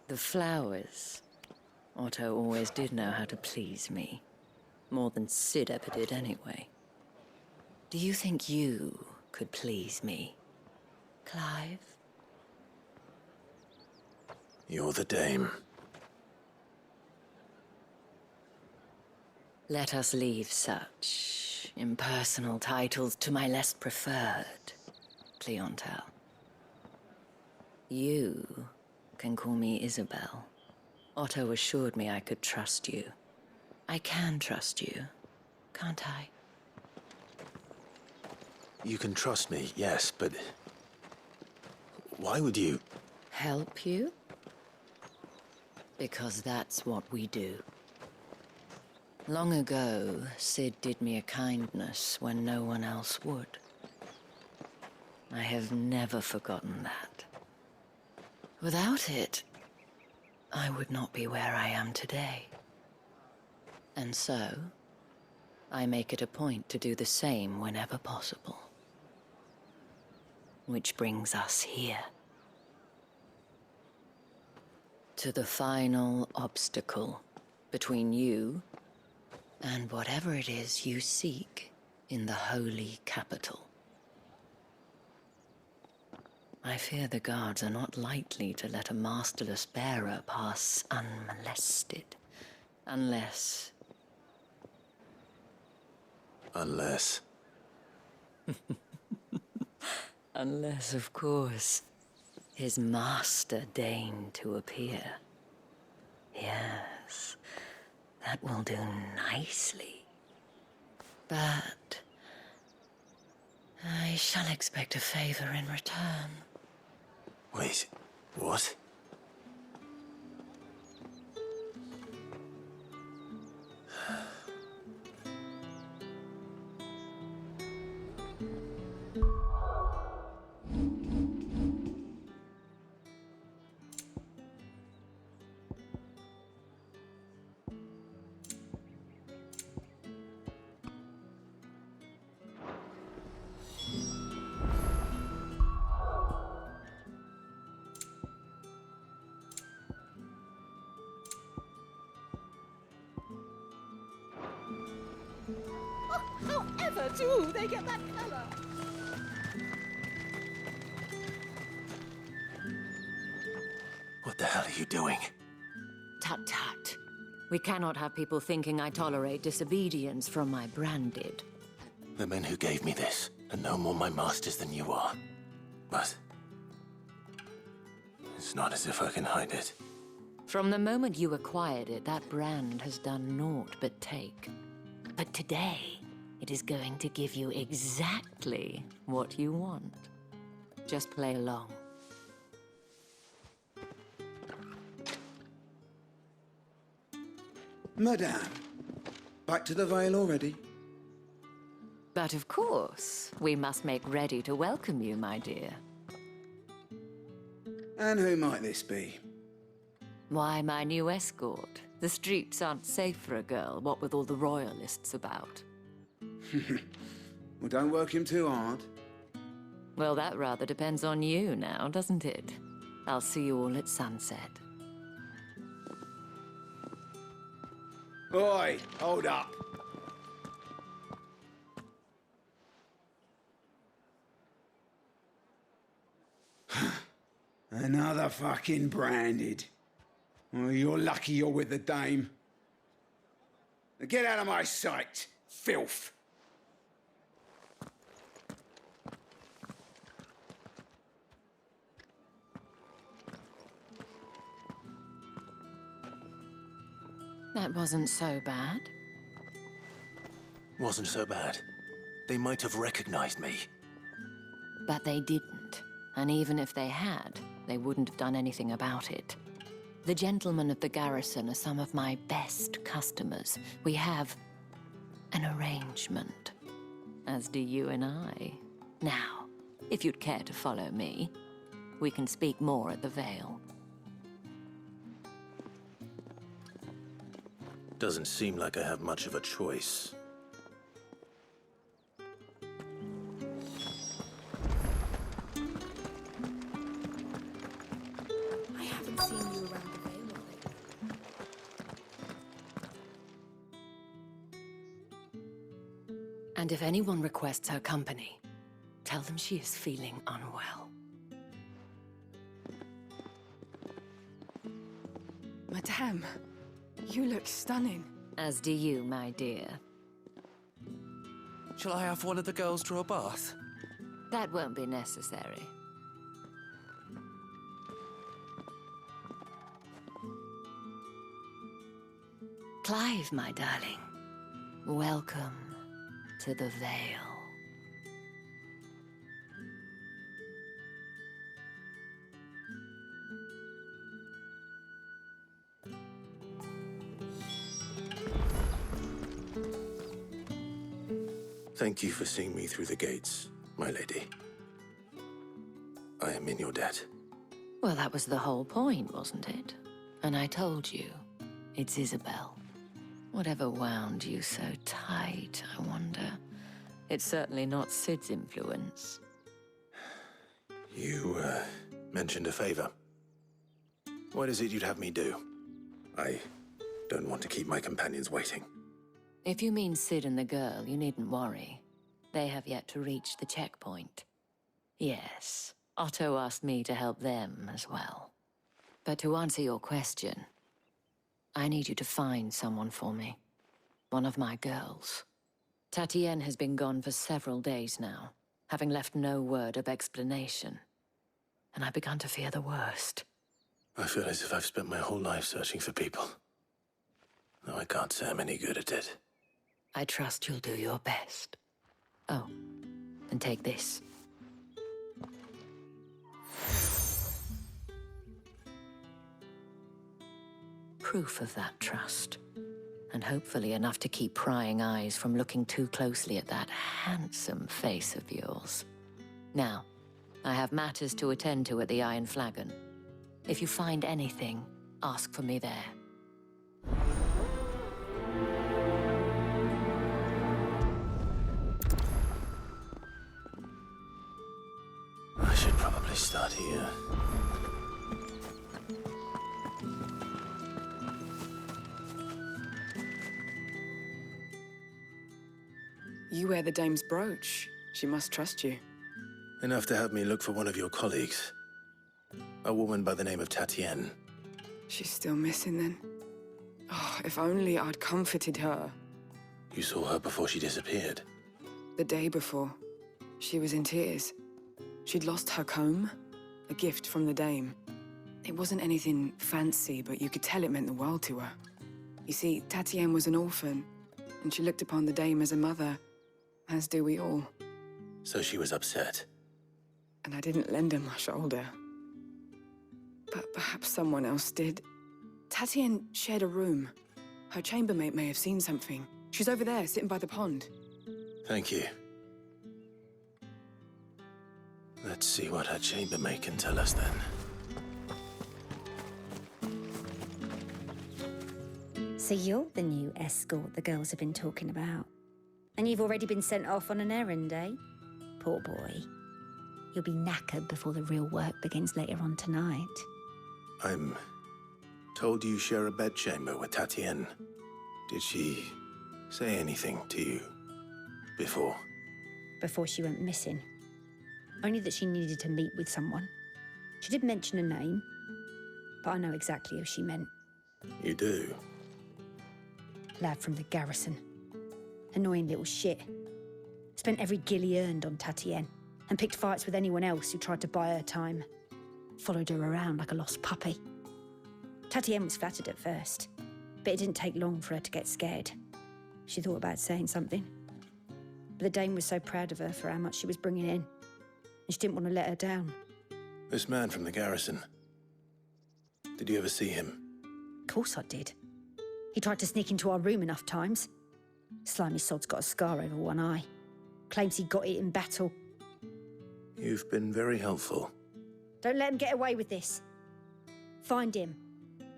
The flowers. Otto always did know how to please me. More than Sid ever did anyway. Do you think you could please me, Clive? You're the dame. Let us leave such impersonal titles to my less preferred clientele. You can call me Isabel. Otto assured me I could trust you. I can trust you, can't I? You can trust me, yes, but... why would you? Help you? Because that's what we do. Long ago, Sid did me a kindness when no one else would. I have never forgotten that. Without it, I would not be where I am today. And so, I make it a point to do the same whenever possible. Which brings us here. To the final obstacle between you and whatever it is you seek in the holy capital. I fear the guards are not likely to let a masterless bearer pass unmolested. Unless... Unless... Unless, of course, his master deigned to appear. Yes, that will do nicely. But... I shall expect a favor in return. Wait, what? However do they get that color? What the hell are you doing? Tut-tut. We cannot have people thinking I tolerate disobedience from my branded. The men who gave me this are no more my masters than you are. But... it's not as if I can hide it. From the moment you acquired it, that brand has done naught but take. But today, it is going to give you exactly what you want. Just play along. Madame, back to the Vale already? But of course, we must make ready to welcome you, my dear. And who might this be? Why, my new escort. The streets aren't safe for a girl, what with all the royalists about. Well, don't work him too hard. Well, that rather depends on you now, doesn't it? I'll see you all at sunset. Oi, hold up. Another fucking branded. Well, you're lucky you're with the dame. Now get out of my sight, filth. That wasn't so bad. Wasn't so bad. They might have recognized me. But they didn't. And even if they had, they wouldn't have done anything about it. The gentlemen of the garrison are some of my best customers. We have an arrangement, as do you and I. Now, if you'd care to follow me, we can speak more at the Vale. Doesn't seem like I have much of a choice. I haven't seen you around the And if anyone requests her company, tell them she is feeling unwell. Madame, you look stunning. As do you, my dear. Shall I have one of the girls draw a bath? That won't be necessary. Clive, my darling. Welcome to the Vale. Thank you for seeing me through the gates, my lady. I am in your debt. Well, that was the whole point, wasn't it? And I told you, it's Isabel. Whatever wound you so tight, I wonder. It's certainly not Sid's influence. You, mentioned a favor. What is it you'd have me do? I don't want to keep my companions waiting. If you mean Sid and the girl, you needn't worry. They have yet to reach the checkpoint. Yes, Otto asked me to help them as well. But to answer your question, I need you to find someone for me. One of my girls. Tatienne has been gone for several days now, having left no word of explanation. And I've begun to fear the worst. I feel as if I've spent my whole life searching for people. Though I can't say I'm any good at it. I trust you'll do your best. Oh, and take this. Proof of that trust. And hopefully enough to keep prying eyes from looking too closely at that handsome face of yours. Now, I have matters to attend to at the Iron Flagon. If you find anything, ask for me there. I should probably start here. You wear the dame's brooch. She must trust you. Enough to have me look for one of your colleagues. A woman by the name of Tatienne. She's still missing then. Oh, if only I'd comforted her. You saw her before she disappeared. The day before, she was in tears. She'd lost her comb, a gift from the dame. It wasn't anything fancy, but you could tell it meant the world to her. You see, Tatienne was an orphan, and she looked upon the dame as a mother, as do we all. So she was upset. And I didn't lend her my shoulder. But perhaps someone else did. Tatienne shared a room. Her chambermaid may have seen something. She's over there, sitting by the pond. Thank you. Let's see what her chambermaid can tell us then. So you're the new escort the girls have been talking about. And you've already been sent off on an errand, eh? Poor boy. You'll be knackered before the real work begins later on tonight. I'm told you share a bedchamber with Tatienne. Did she say anything to you before? Before she went missing. Only that she needed to meet with someone. She did mention a name, but I know exactly who she meant. You do? Lad from the garrison. Annoying little shit. Spent every guil he earned on Tatienne, and picked fights with anyone else who tried to buy her time. Followed her around like a lost puppy. Tatienne was flattered at first, but it didn't take long for her to get scared. She thought about saying something. But the dame was so proud of her for how much she was bringing in, and she didn't want to let her down. This man from the garrison. Did you ever see him? Of course I did. He tried to sneak into our room enough times. Slimy sod's got a scar over one eye. Claims he got it in battle. You've been very helpful. Don't let him get away with this. Find him,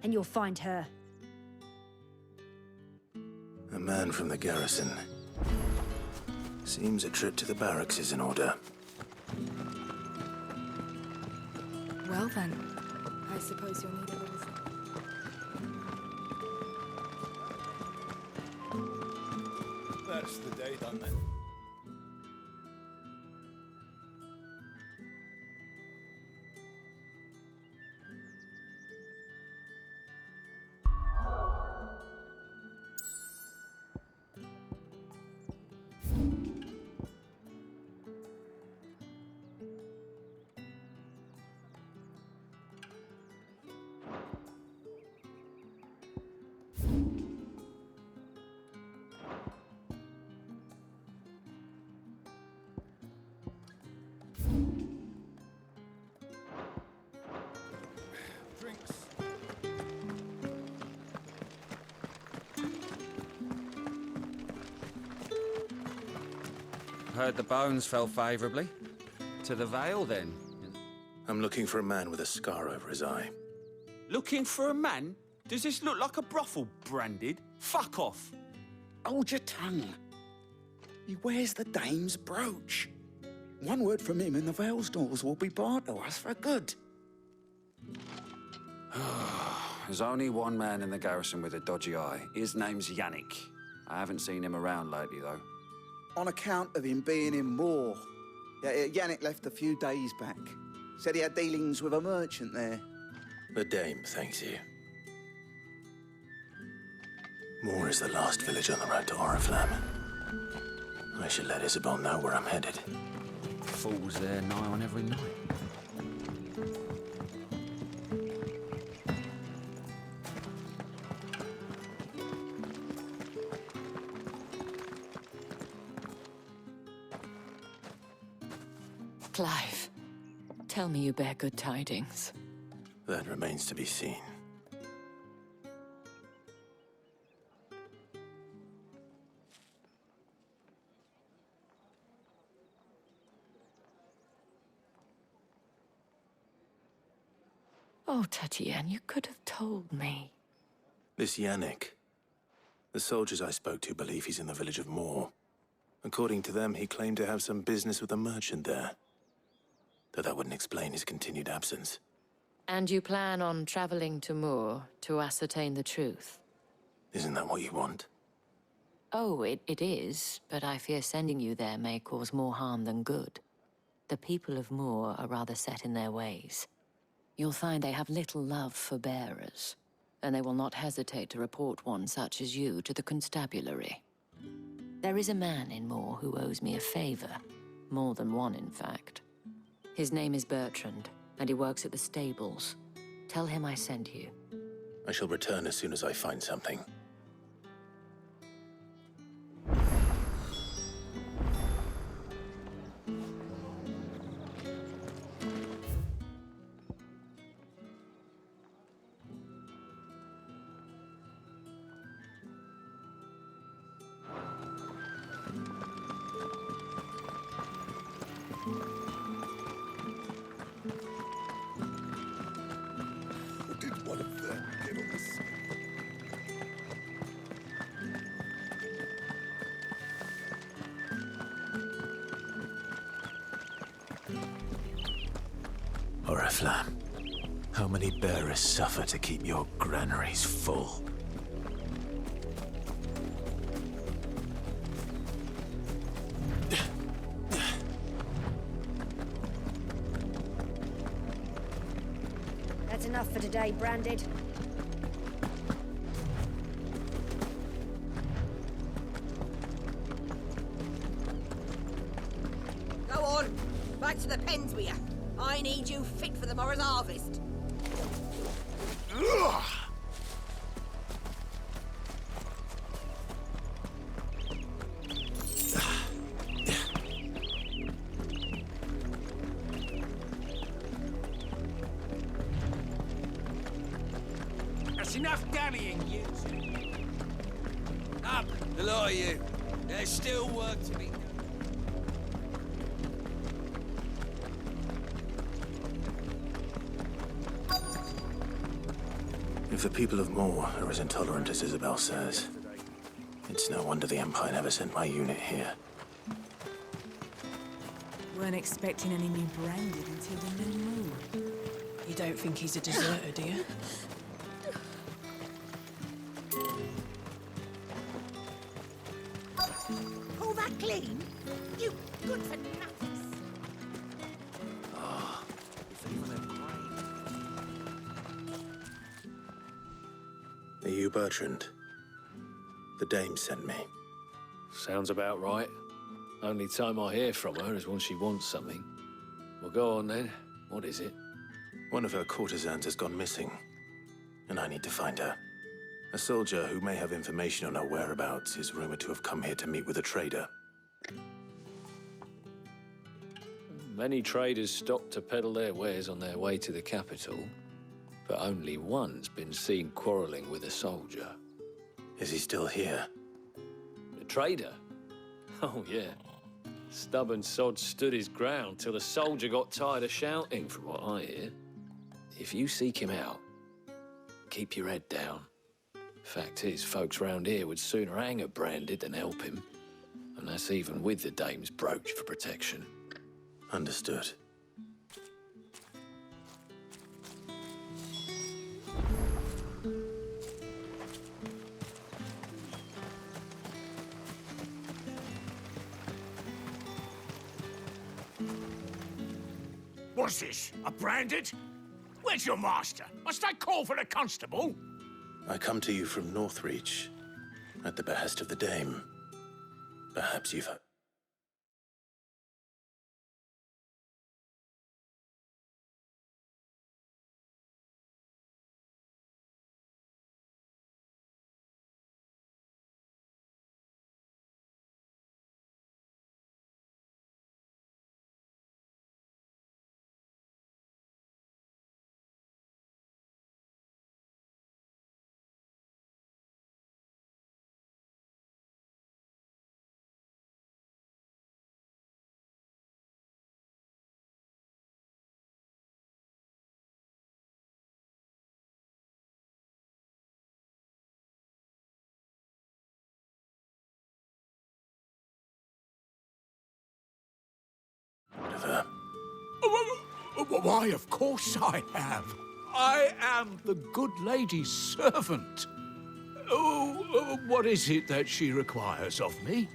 and you'll find her. A man from the garrison. Seems a trip to the barracks is in order. Well then, I suppose you'll need a little... That's the day done then. Heard the bones fell favourably. To the Vale, then. I'm looking for a man with a scar over his eye. Looking for a man? Does this look like a brothel, Branded? Fuck off. Hold your tongue. He wears the dame's brooch. One word from him and the Vale's doors will be barred to us for good. There's only one man in the garrison with a dodgy eye. His name's Yannick. I haven't seen him around lately, though. On account of him being in Moor. Yannick left a few days back. Said he had dealings with a merchant there. The dame thanks you. Moor is the last village on the road to Oriflamme. I should let Isabel know where I'm headed. Fools there nigh on every night. Clive, tell me you bear good tidings. That remains to be seen. Oh, Tatienne, you could have told me. This Yannick. The soldiers I spoke to believe he's in the village of Moor. According to them, he claimed to have some business with a merchant there. Though that wouldn't explain his continued absence. And you plan on traveling to Moor to ascertain the truth? Isn't that what you want? Oh, it is, but I fear sending you there may cause more harm than good. The people of Moor are rather set in their ways. You'll find they have little love for bearers, and they will not hesitate to report one such as you to the constabulary. There is a man in Moor who owes me a favor. More than one, in fact. His name is Bertrand, and he works at the stables. Tell him I sent you. I shall return as soon as I find something. Oriflamme, how many bearers suffer to keep your granaries full? That's enough for today, Branded. Go on, back to the pens with you. I need you fit for the morrow's harvest. That's enough dallying, you two. Up, the lot of you. There's still work to be done. If the people of Moor are as intolerant as Isabel says, it's no wonder the Empire never sent my unit here. Weren't expecting any new Branded until the new moon. You don't think he's a deserter, do you? Pull that clean? You good for nothing. Are you Bertrand? The dame sent me. Sounds about right. Only time I hear from her is when she wants something. Well, go on then. What is it? One of her courtesans has gone missing, and I need to find her. A soldier who may have information on her whereabouts is rumored to have come here to meet with a trader. Many traders stop to peddle their wares on their way to the capital, but only one's been seen quarreling with a soldier. Is he still here? The trader? Oh, yeah. Stubborn sod stood his ground till the soldier got tired of shouting, from what I hear. If you seek him out, keep your head down. Fact is, folks round here would sooner hang a branded than help him. And that's even with the dame's brooch for protection. Understood. What's this? A branded? Where's your master? Must I call for the constable? I come to you from Northreach, at the behest of the Dame. Perhaps you've... Whatever. Why, of course I have. I am the good lady's servant. Oh, what is it that she requires of me?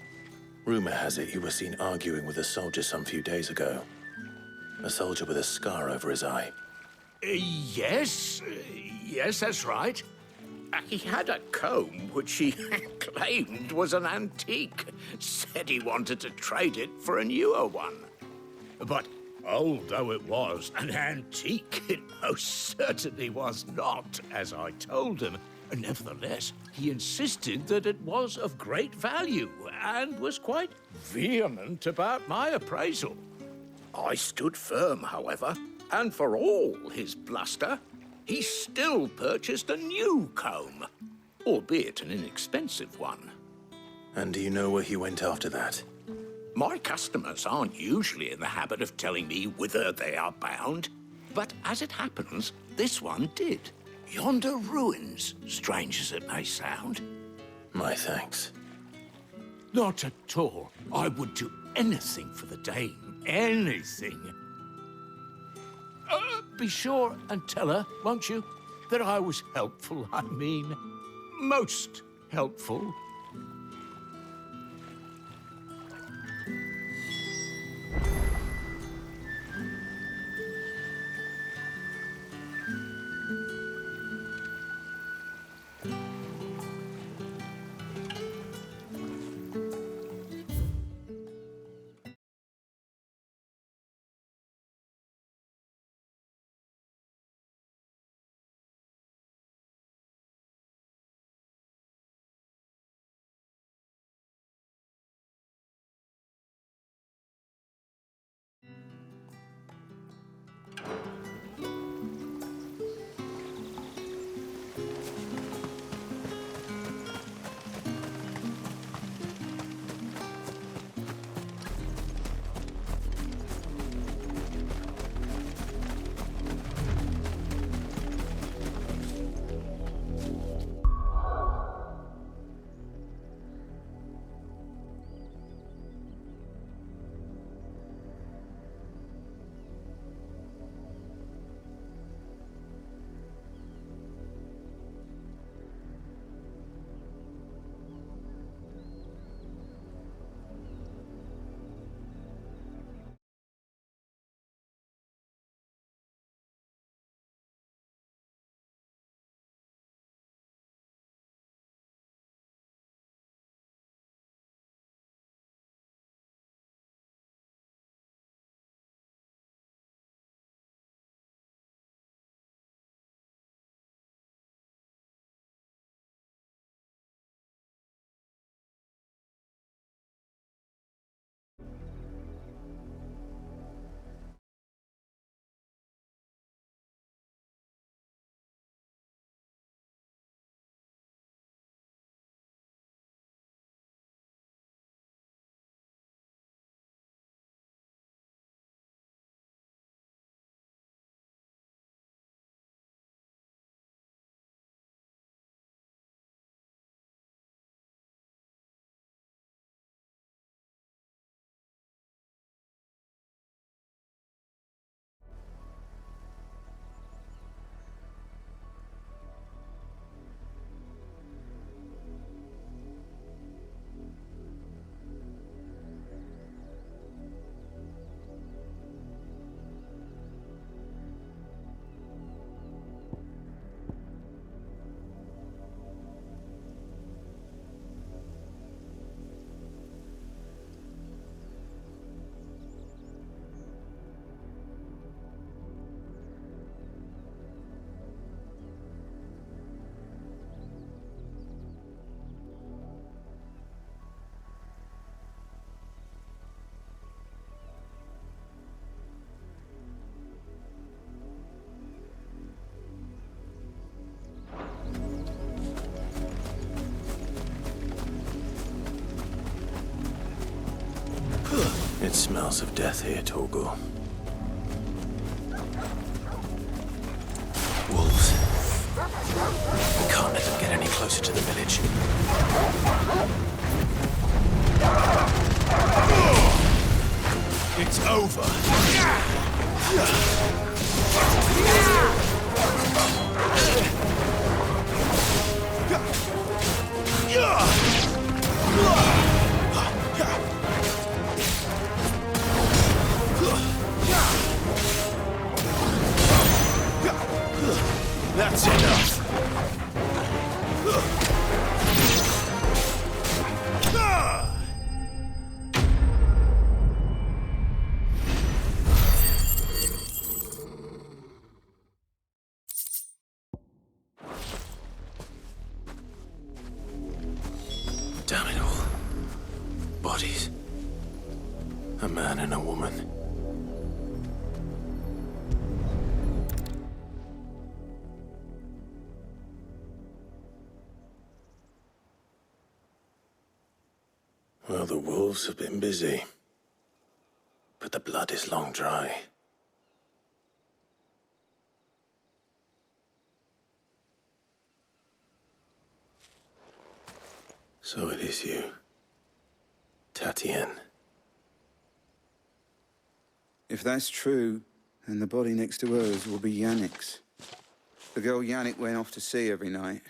Rumor has it you were seen arguing with a soldier some few days ago. A soldier with a scar over his eye. Yes, that's right. He had a comb which he claimed was an antique. Said he wanted to trade it for a newer one. But old though it was, an antique it most certainly was not, as I told him. Nevertheless, he insisted that it was of great value and was quite vehement about my appraisal. I stood firm, however, and for all his bluster, he still purchased a new comb, albeit an inexpensive one. And do you know where he went after that? My customers aren't usually in the habit of telling me whither they are bound, but as it happens, this one did. Yonder ruins, strange as it may sound. My thanks. Not at all. I would do anything for the Dame. Anything. Be sure and tell her, won't you, that I was helpful, I mean, most helpful. It smells of death here, Torgor. Wolves. We can't let them get any closer to the village. It's over. That's enough. Damn it all. Bodies. A man and a woman. Well, the wolves have been busy. But the blood is long dry. So it is you, Tatien. If that's true, then the body next to hers will be Yannick's. The girl Yannick went off to see every night.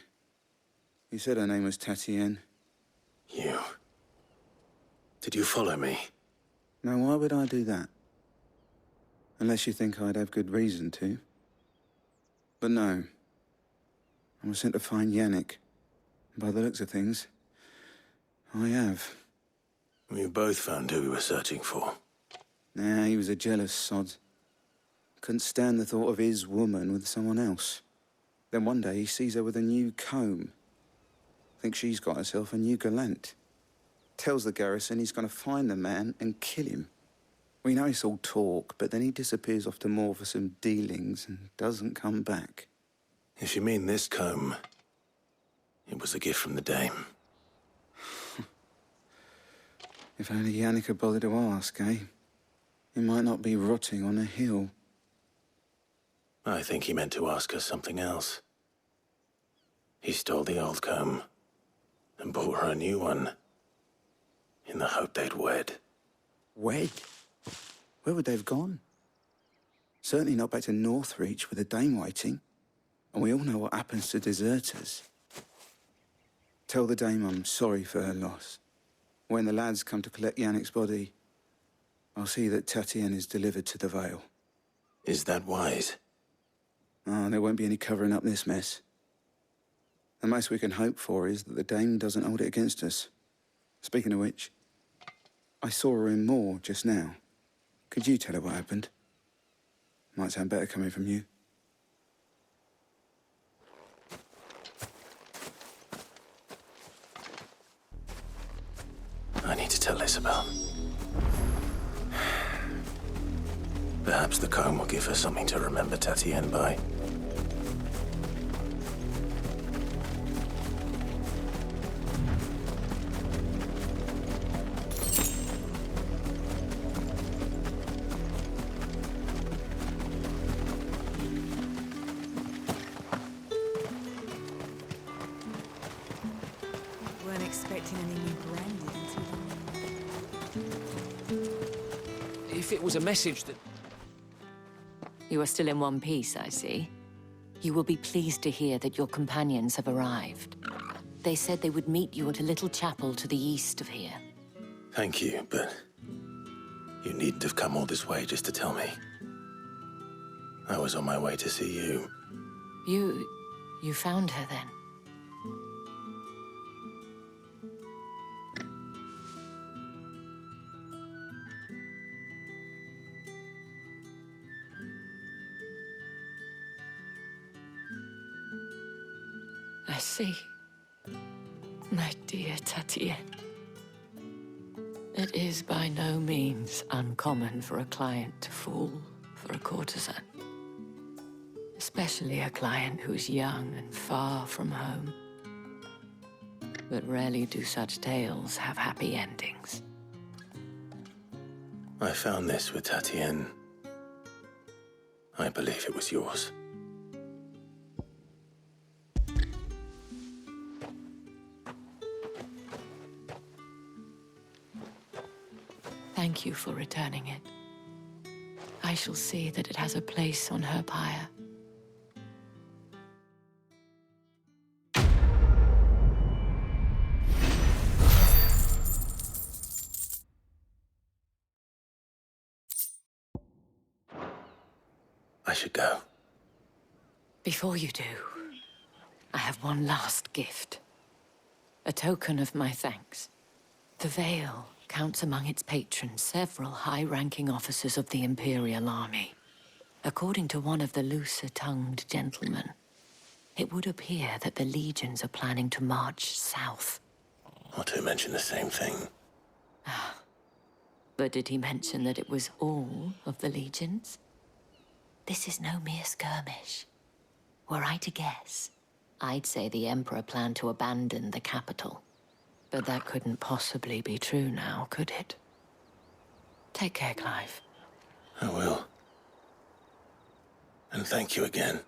He said her name was Tatien. You. Did you follow me? Now, why would I do that? Unless you think I'd have good reason to. But no. I was sent to find Yannick. By the looks of things, I have. We both found who we were searching for. Nah, he was a jealous sod. Couldn't stand the thought of his woman with someone else. Then one day he sees her with a new comb. Thinks she's got herself a new gallant. Tells the garrison he's gonna find the man and kill him. We know it's all talk, but then he disappears off to Moor for some dealings and doesn't come back. If you mean this comb, it was a gift from the dame. If only Yannick had bothered to ask, eh? He might not be rotting on a hill. I think he meant to ask her something else. He stole the old comb and bought her a new one in the hope they'd wed. Wed? Where would they have gone? Certainly not back to Northreach with a dame waiting. And we all know what happens to deserters. Tell the dame I'm sorry for her loss. When the lads come to collect Yannick's body, I'll see that Tatien is delivered to the Vale. Is that wise? Oh, there won't be any covering up this mess. The most we can hope for is that the dame doesn't hold it against us. Speaking of which, I saw her in Moor just now. Could you tell her what happened? Might sound better coming from you. I need to tell Isabel. Perhaps the comb will give her something to remember Tatien by. Weren't expecting any new branded until... If it was a message that... You are still in one piece, I see. You will be pleased to hear that your companions have arrived. They said they would meet you at a little chapel to the east of here. Thank you, but you needn't have come all this way just to tell me. I was on my way to see you. You found her then? I see. My dear Tatien. It is by no means uncommon for a client to fall for a courtesan. Especially a client who's young and far from home. But rarely do such tales have happy endings. I found this with Tatienne. I believe it was yours. Thank you for returning it. I shall see that it has a place on her pyre. I should go. Before you do, I have one last gift. A token of my thanks. The Veil counts among its patrons several high-ranking officers of the Imperial Army. According to one of the looser-tongued gentlemen, it would appear that the legions are planning to march south. Not to mention the same thing. But did he mention that it was all of the legions? This is no mere skirmish. Were I to guess, I'd say the Emperor planned to abandon the capital. But that couldn't possibly be true now, could it? Take care, Clive. I will. And thank you again.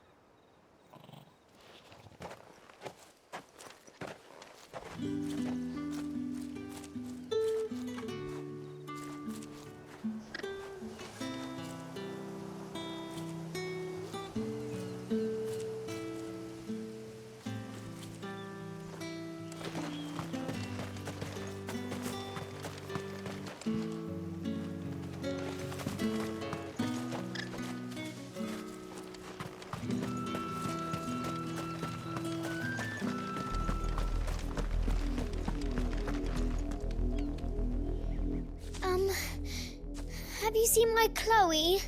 Have you seen my Chloe?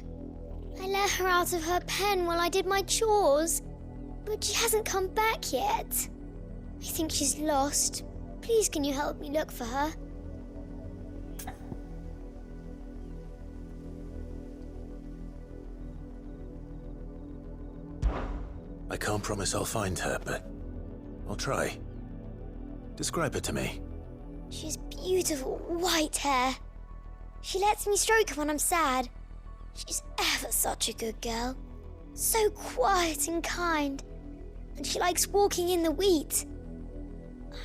I let her out of her pen while I did my chores, but she hasn't come back yet. I think she's lost. Please, can you help me look for her? I can't promise I'll find her, but I'll try. Describe her to me. She has beautiful white hair. She lets me stroke her when I'm sad. She's ever such a good girl. So quiet and kind. And she likes walking in the wheat.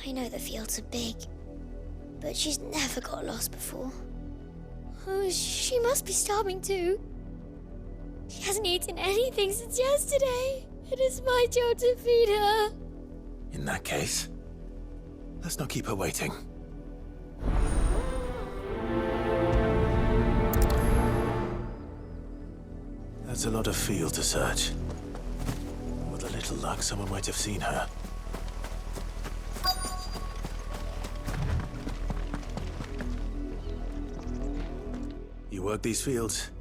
I know the fields are big, but she's never got lost before. Oh, she must be starving too. She hasn't eaten anything since yesterday. It is my job to feed her. In that case, let's not keep her waiting. That's a lot of field to search. With a little luck, someone might have seen her. You work these fields?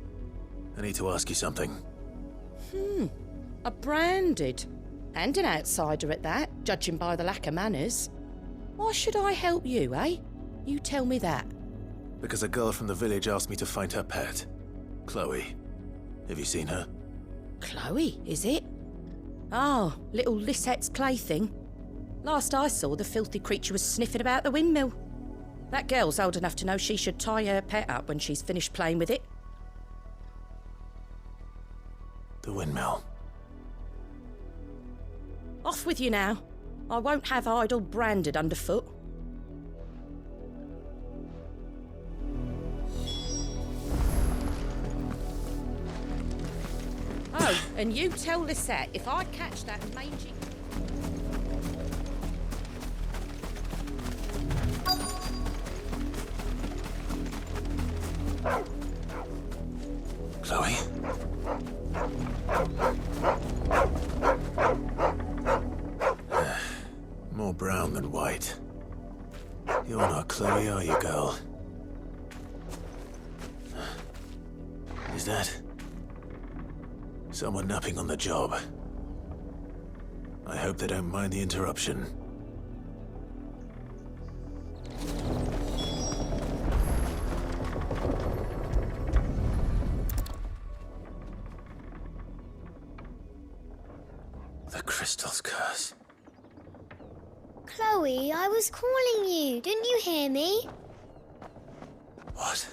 I need to ask you something. A branded. And an outsider at that, judging by the lack of manners. Why should I help you, eh? You tell me that. Because a girl from the village asked me to find her pet, Chloe. Have you seen her? Chloe, is it? Oh, little Lisette's plaything. Last I saw, the filthy creature was sniffing about the windmill. That girl's old enough to know she should tie her pet up when she's finished playing with it. The windmill. Off with you now. I won't have idle branded underfoot. Oh, and you tell Lisette if I catch that mangy... Chloe? More brown than white. You're not Chloe, are you, girl? Is that... someone napping on the job? I hope they don't mind the interruption. The crystal's curse. Chloe, I was calling you. Didn't you hear me? What?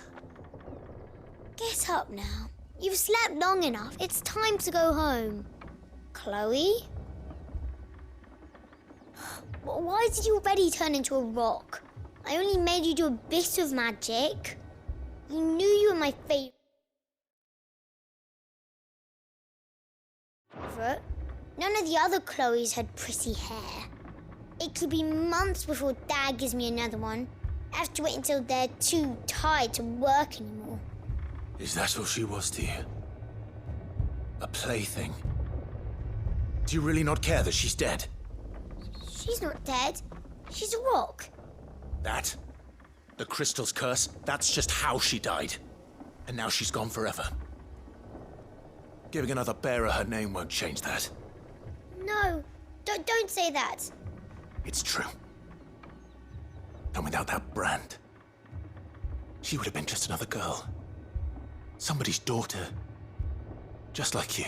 Get up now. You've slept long enough. It's time to go home. Chloe? Why did you already turn into a rock? I only made you do a bit of magic. You knew you were my favourite. None of the other Chloes had pretty hair. It could be months before Dad gives me another one. I have to wait until they're too tired to work anymore. Is that all she was to you? A plaything? Do you really not care that she's dead? She's not dead. She's a rock. That? The crystal's curse? That's just how she died. And now she's gone forever. Giving another bearer her name won't change that. No, don't say that. It's true. And without that brand, she would have been just another girl. Somebody's daughter. Just like you.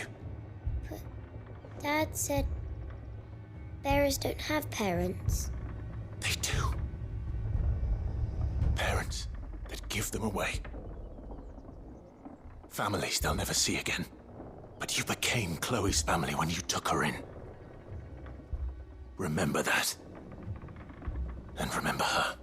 But Dad said bearers don't have parents. They do. Parents that give them away. Families they'll never see again. But you became Chloe's family when you took her in. Remember that. And remember her.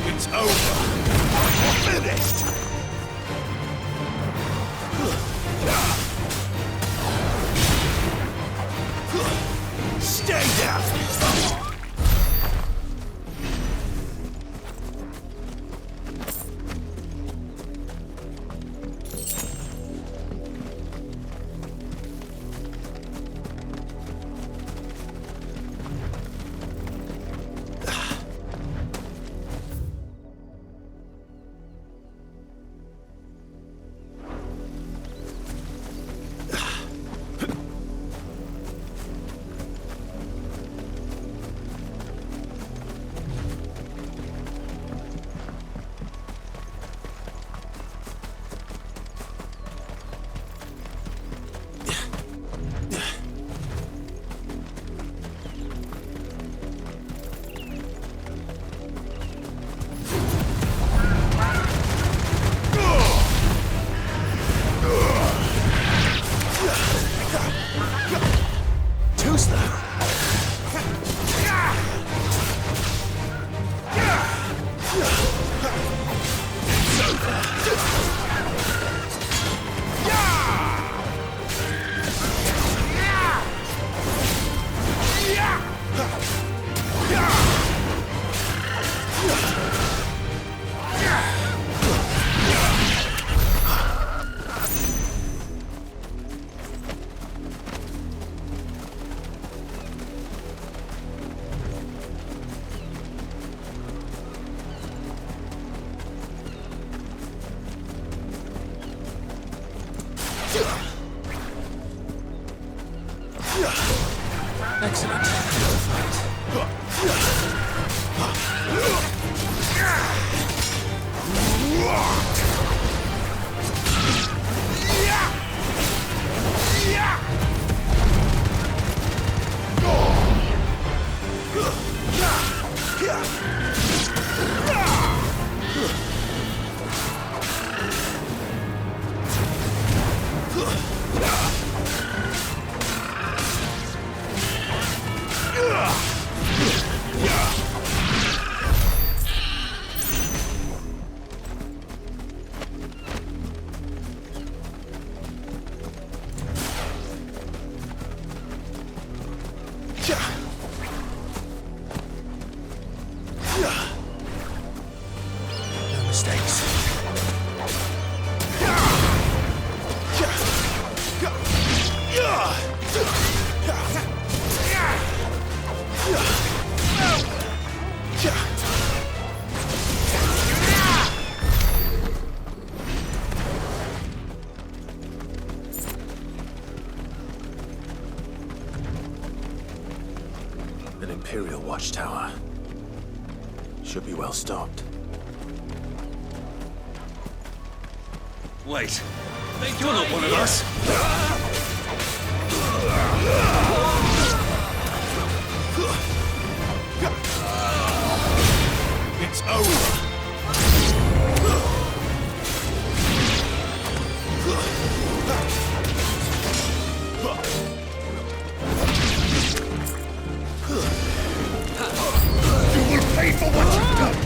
It's over. Finished. Stay down. Excellent. Yeah. No mistakes. An Imperial watchtower. Should be well stocked. Wait. You're not one of us. It's over. You will pay for what you've done!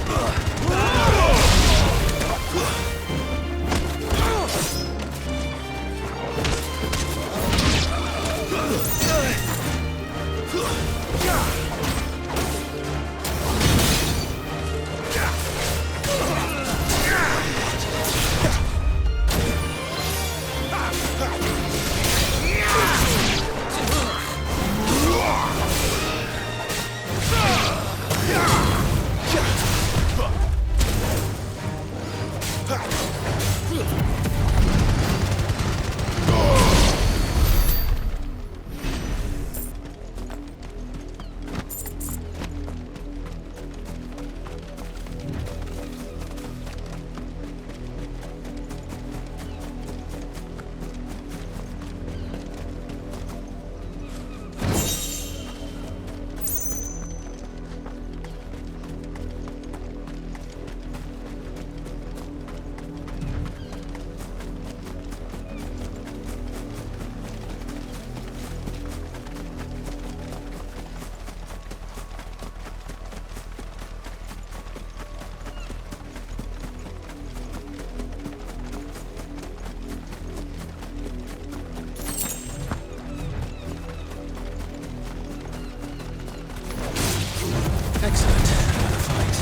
Excellent. Another fight.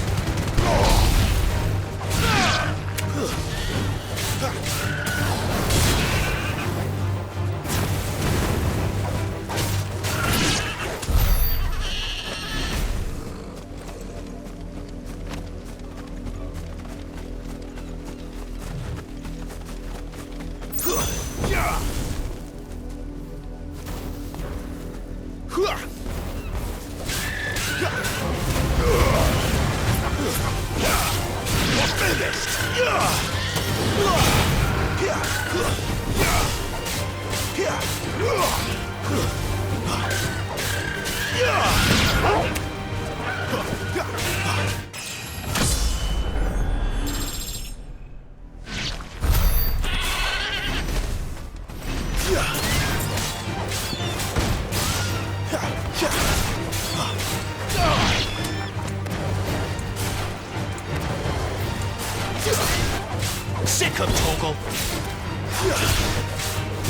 Sick of Torgal!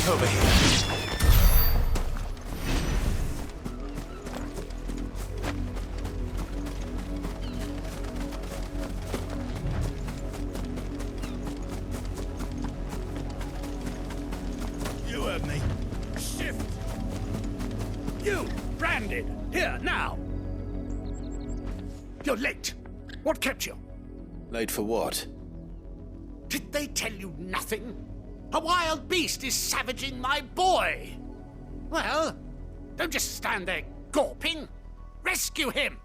Over here. You heard me. Shift! You, branded! Here, now! You're late. What kept you? Late for what? Did they tell you nothing? A wild beast is savaging my boy! Well, don't just stand there gawping. Rescue him!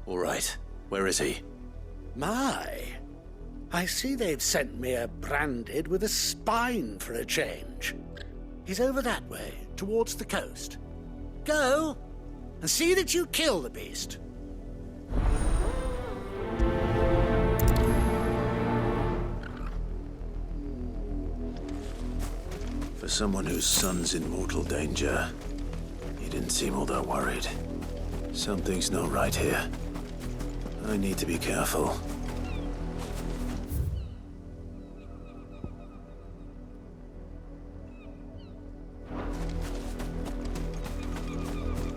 All right. Where is he? My, I see they've sent me a branded with a spine for a change. He's over that way, towards the coast. Go, and see that you kill the beast. For someone whose son's in mortal danger, he didn't seem all that worried. Something's not right here. I need to be careful.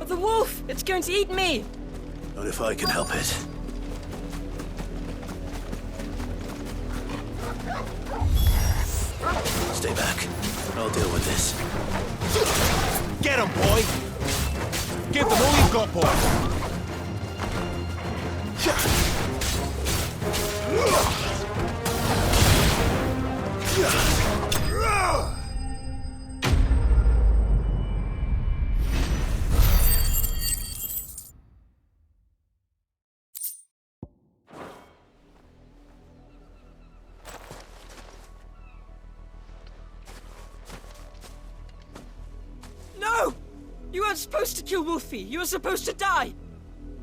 The wolf! It's going to eat me! Not if I can help it. Stay back. I'll deal with this. Get him, boy! Give them all you've got, boy! No! You weren't supposed to kill Wolfie. You were supposed to die.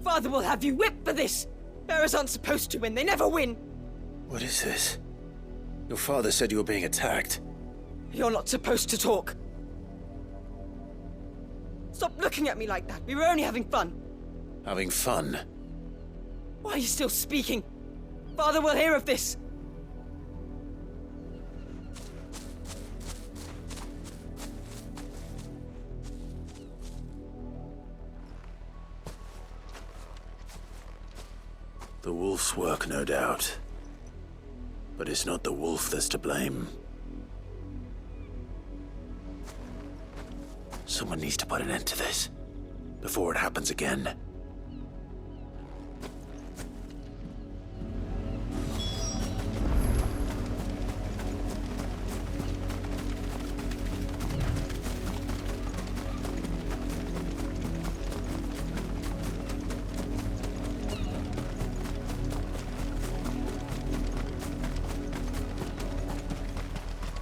Father will have you whipped for this. Bearers aren't supposed to win. They never win. What is this? Your father said you were being attacked. You're not supposed to talk. Stop looking at me like that. We were only having fun. Having fun? Why are you still speaking? Father will hear of this. The wolf's work, no doubt. But it's not the wolf that's to blame. Someone needs to put an end to this, before it happens again.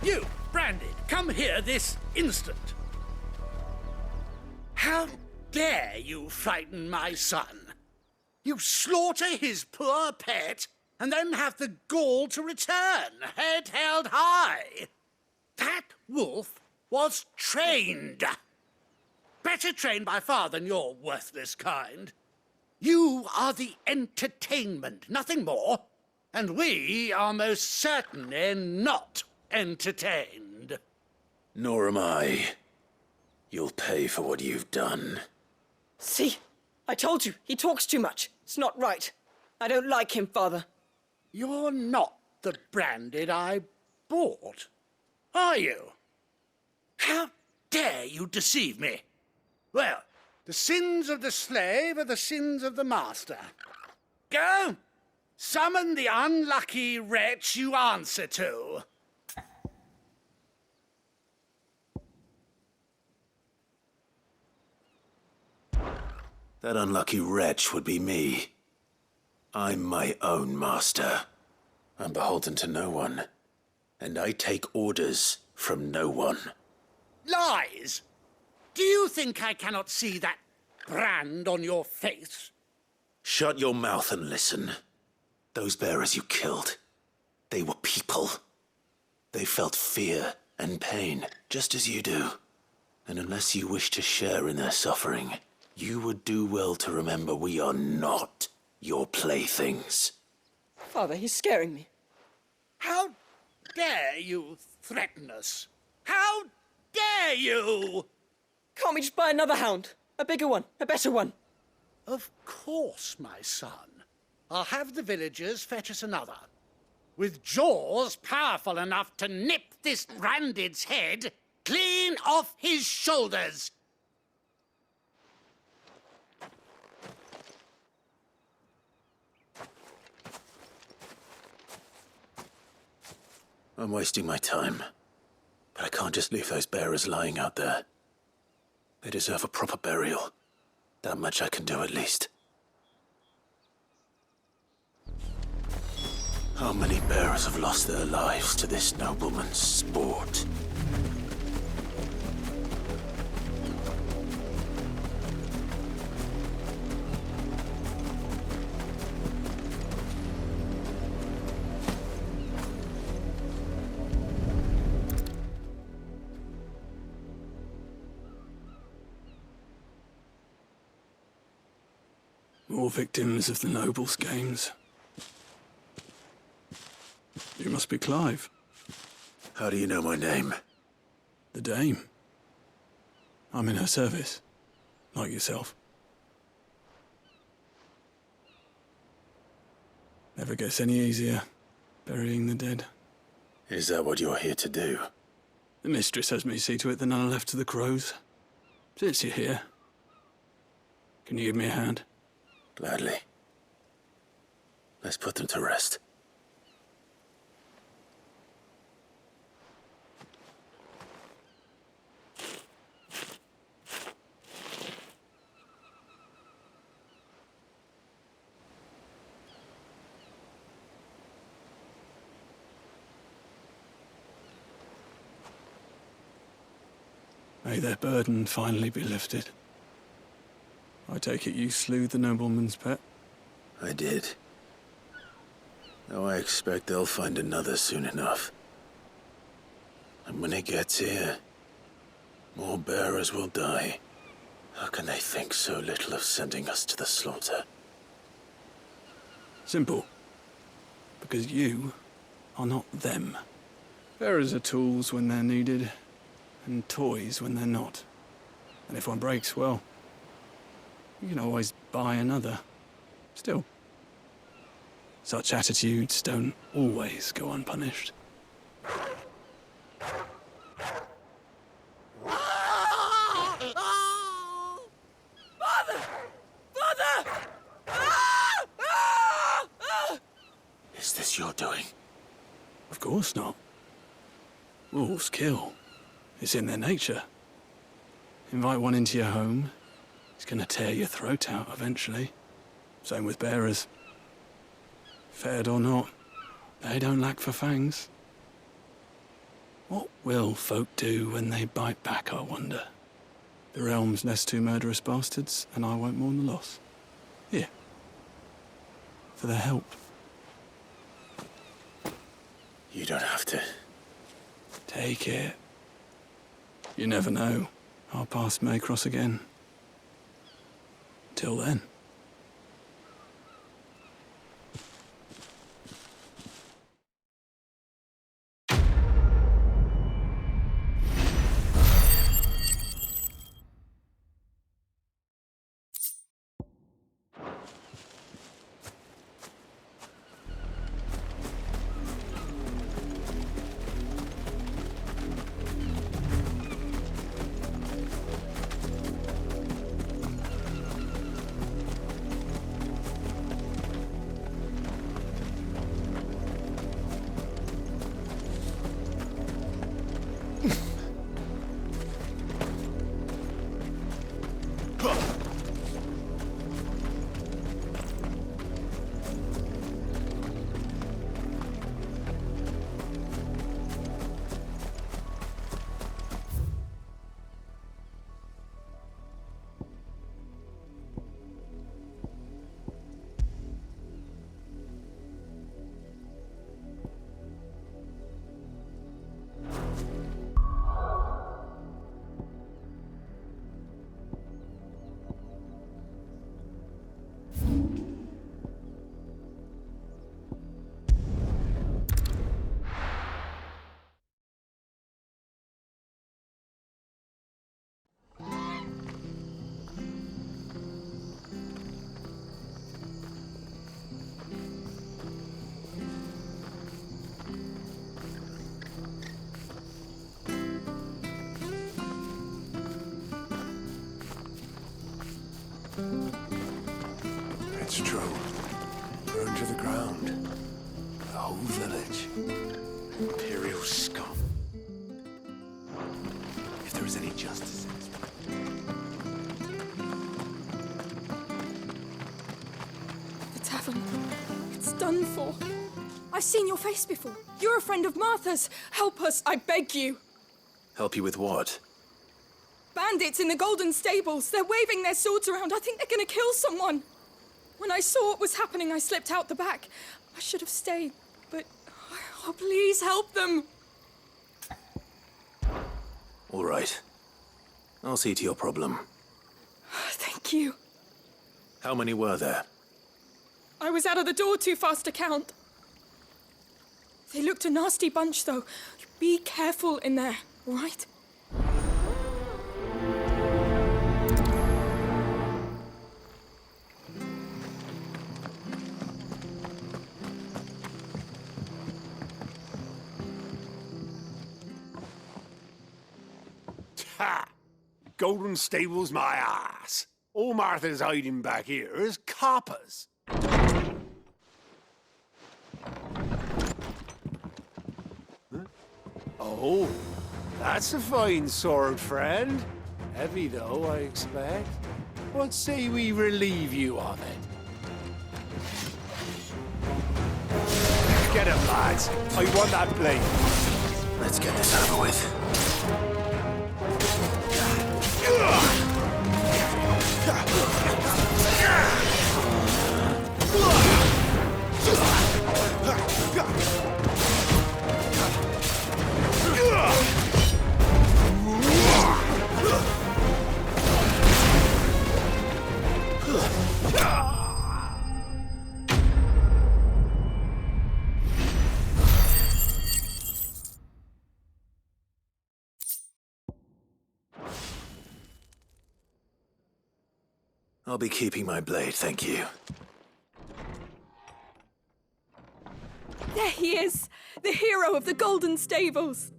You, Branded, come here this instant. How dare you frighten my son? You slaughter his poor pet and then have the gall to return, head held high. That wolf was trained. Better trained by far than your worthless kind. You are the entertainment, nothing more. And we are most certainly not entertained. Nor am I. You'll pay for what you've done. See? I told you, he talks too much. It's not right. I don't like him, Father. You're not the Branded I bought, are you? How dare you deceive me? Well, the sins of the slave are the sins of the master. Go! Summon the unlucky wretch you answer to. That unlucky wretch would be me. I'm my own master. I'm beholden to no one. And I take orders from no one. Lies! Do you think I cannot see that brand on your face? Shut your mouth and listen. Those bearers you killed, they were people. They felt fear and pain, just as you do. And unless you wish to share in their suffering, you would do well to remember we are not your playthings. Father, he's scaring me. How dare you threaten us? How dare you? Can't we just buy another hound? A bigger one, a better one. Of course, my son. I'll have the villagers fetch us another. With jaws powerful enough to nip this Branded's head clean off his shoulders. I'm wasting my time. But I can't just leave those bearers lying out there. They deserve a proper burial. That much I can do at least. How many bearers have lost their lives to this nobleman's sport? More victims of the nobles' games. You must be Clive. How do you know my name? The Dame. I'm in her service, like yourself. Never gets any easier, burying the dead. Is that what you're here to do? The mistress has me see to it that none are left to the crows. Since you're here, can you give me a hand? Gladly. Let's put them to rest. May their burden finally be lifted. I take it you slew the nobleman's pet? I did. Though I expect they'll find another soon enough. And when it gets here, more bearers will die. How can they think so little of sending us to the slaughter? Simple. Because you are not them. Bearers are tools when they're needed, and toys when they're not. And if one breaks, well, you can always buy another. Still, such attitudes don't always go unpunished. Is this your doing? Of course not. Wolves kill. It's in their nature. Invite one into your home, he's gonna tear your throat out eventually. Same with bearers. Fed or not, they don't lack for fangs. What will folk do when they bite back, I wonder? The realm's less two murderous bastards, and I won't mourn the loss. Here. For their help. You don't have to. Take it. You never know. Our paths may cross again. Till then. It's true. Burned to the ground. The whole village. Imperial scum. If there is any justice in this The tavern. It's done for. I've seen your face before. You're a friend of Martha's. Help us, I beg you. Help you with what? Bandits in the Golden Stables. They're waving their swords around. I think they're gonna kill someone. When I saw what was happening, I slipped out the back. I should have stayed, but... Oh, please help them. All right. I'll see to your problem. Thank you. How many were there? I was out of the door too fast to count. They looked a nasty bunch, though. Be careful in there, all right? Golden Stable's my ass. All Martha's hiding back here is coppers. Huh? Oh, that's a fine sword, friend. Heavy, though, I expect. What say we relieve you of it? Get him, lads. I want that blade. Let's get this over with. I'll be keeping my blade, thank you. There he is! The hero of the Golden Stables!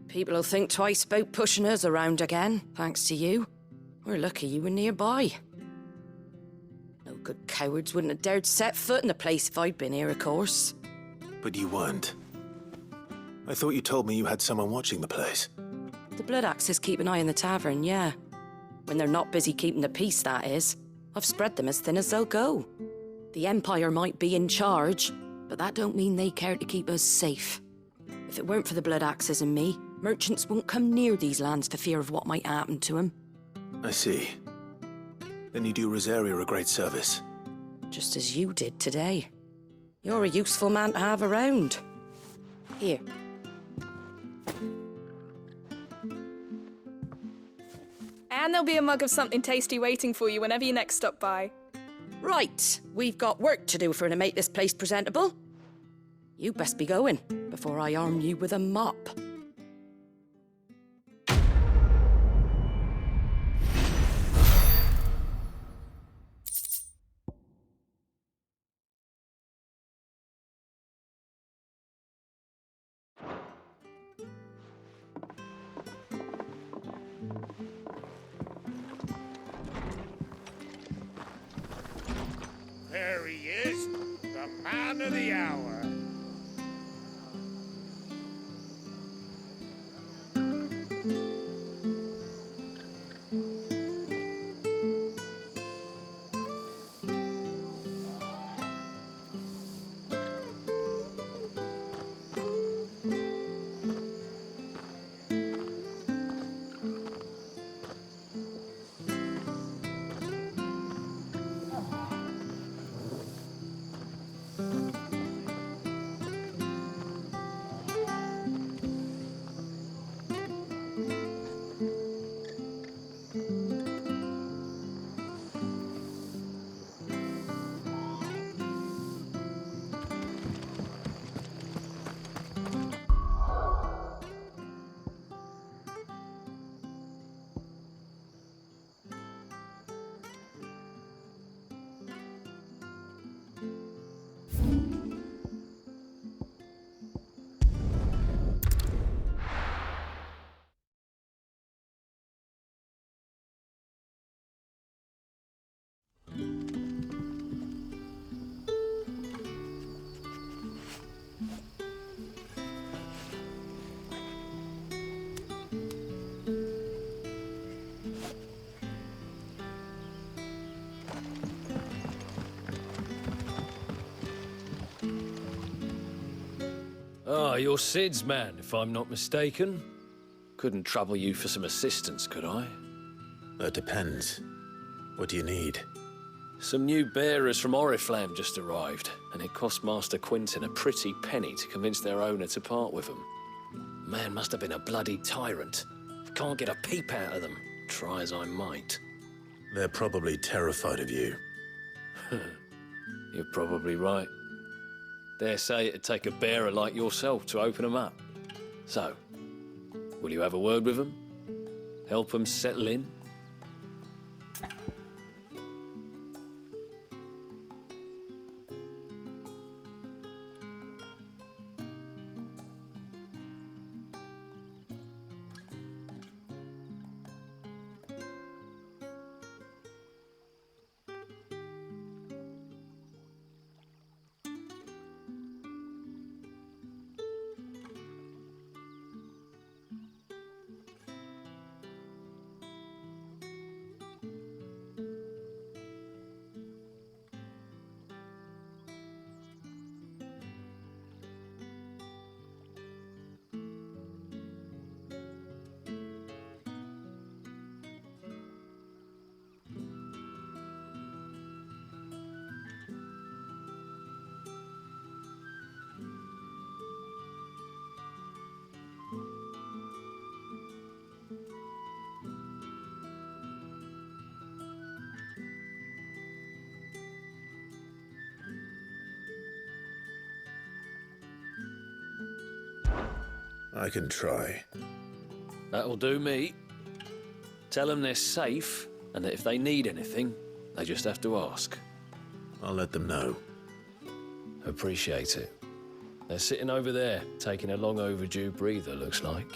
People'll think twice about pushing us around again, thanks to you. We're lucky you were nearby. No good cowards wouldn't have dared set foot in the place if I'd been here, of course. But you weren't. I thought you told me you had someone watching the place. The Blood Axes keep an eye on the tavern, yeah. When they're not busy keeping the peace, that is. I've spread them as thin as they'll go. The Empire might be in charge, but that don't mean they care to keep us safe. If it weren't for the Blood Axes and me, merchants won't come near these lands for fear of what might happen to them. I see. Then you do Rosaria a great service. Just as you did today. You're a useful man to have around. Here. And there'll be a mug of something tasty waiting for you whenever you next stop by. Right, we've got work to do for to make this place presentable. You best be going, before I arm you with a mop. There he is, the man of the hour. Ah, you're Sid's man, if I'm not mistaken. Couldn't trouble you for some assistance, could I? That depends. What do you need? Some new bearers from Oriflamme just arrived, and it cost Master Quinton a pretty penny to convince their owner to part with them. Man must have been a bloody tyrant. Can't get a peep out of them, try as I might. They're probably terrified of you. You're probably right. Dare say it'd take a bearer like yourself to open them up. So, will you have a word with them? Help them settle in? I can try. That'll do me. Tell them they're safe, and that if they need anything, they just have to ask. I'll let them know. Appreciate it. They're sitting over there, taking a long overdue breather, looks like.